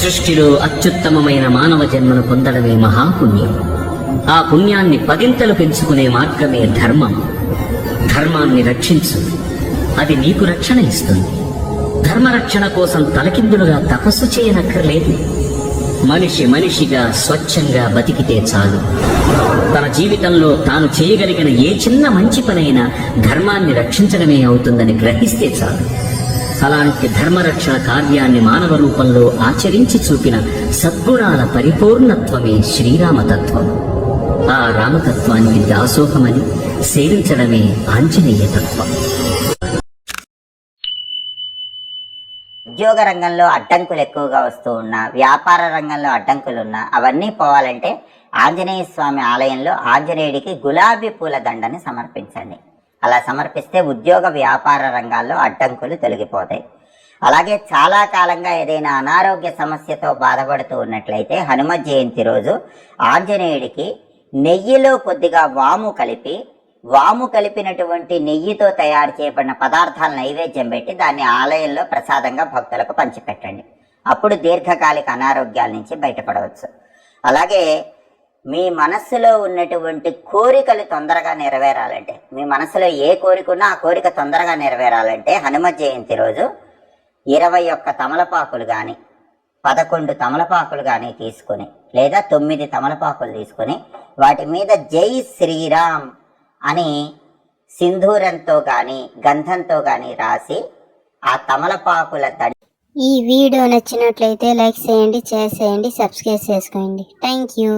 సృష్టిలో అత్యుత్తమమైన మానవ జన్మను పొందడమే మహాపుణ్యం. ఆ పుణ్యాన్ని పదింతలు పెంచుకునే మార్గమే ధర్మం. ధర్మాన్ని రక్షించు, అది నీకు రక్షణ ఇస్తుంది. ధర్మరక్షణ కోసం తలకిందులుగా తపస్సు చేయనక్కర్లేదు. మనిషిగా స్వచ్ఛంగా బతికితే చాలు. తన జీవితంలో తాను చేయగలిగిన ఏ చిన్న మంచి పనైనా ధర్మాన్ని రక్షించడమే అవుతుందని గ్రహిస్తే చాలు. అలాంటి ధర్మరక్షణ కార్యాన్ని మానవ రూపంలో ఆచరించి చూపిన సద్గుణాల పరిపూర్ణత్వమే శ్రీరామతత్వం. ఆ రామతత్వానికి దాసోహమని సేవించడమే ఆంజనేయ తత్వం. ఉద్యోగ రంగంలో అడ్డంకులు ఎక్కువగా వస్తూ ఉన్నా, వ్యాపార రంగంలో అడ్డంకులు ఉన్నా అవన్నీ పోవాలంటే ఆంజనేయ స్వామి ఆలయంలో ఆంజనేయుడికి గులాబీ పూల దండని సమర్పించండి. అలా సమర్పిస్తే ఉద్యోగ వ్యాపార రంగాల్లో అడ్డంకులు తొలగిపోతాయి. అలాగే చాలా కాలంగా ఏదైనా అనారోగ్య సమస్యతో బాధపడుతూ ఉన్నట్లయితే హనుమ జయంతి రోజు ఆంజనేయుడికి నెయ్యిలో కొద్దిగా వాము కలిపినటువంటి నెయ్యితో తయారు చేయబడిన పదార్థాల నైవేద్యం పెట్టి దాన్ని ఆలయంలో ప్రసాదంగా భక్తులకు పంచిపెట్టండి. అప్పుడు దీర్ఘకాలిక అనారోగ్యాల నుంచి బయటపడవచ్చు. అలాగే మీ మనస్సులో ఉన్నటువంటి కోరికలు తొందరగా నెరవేరాలంటే, మీ మనసులో ఏ కోరిక ఉన్నా ఆ కోరిక తొందరగా నెరవేరాలంటే హనుమ జయంతి రోజు 21 తమలపాకులు కానీ 11 తమలపాకులు కానీ తీసుకొని, లేదా 9 తమలపాకులు తీసుకొని వాటి మీద జై శ్రీరామ్ అని సింధూరంతో కానీ గంధంతో కానీ రాసి ఆ తమలపాకుల ఈ వీడియో నచ్చినట్లయితే లైక్ చేయండి, షేర్ చేయండి, సబ్స్క్రైబ్ చేసుకోండి. Thank you.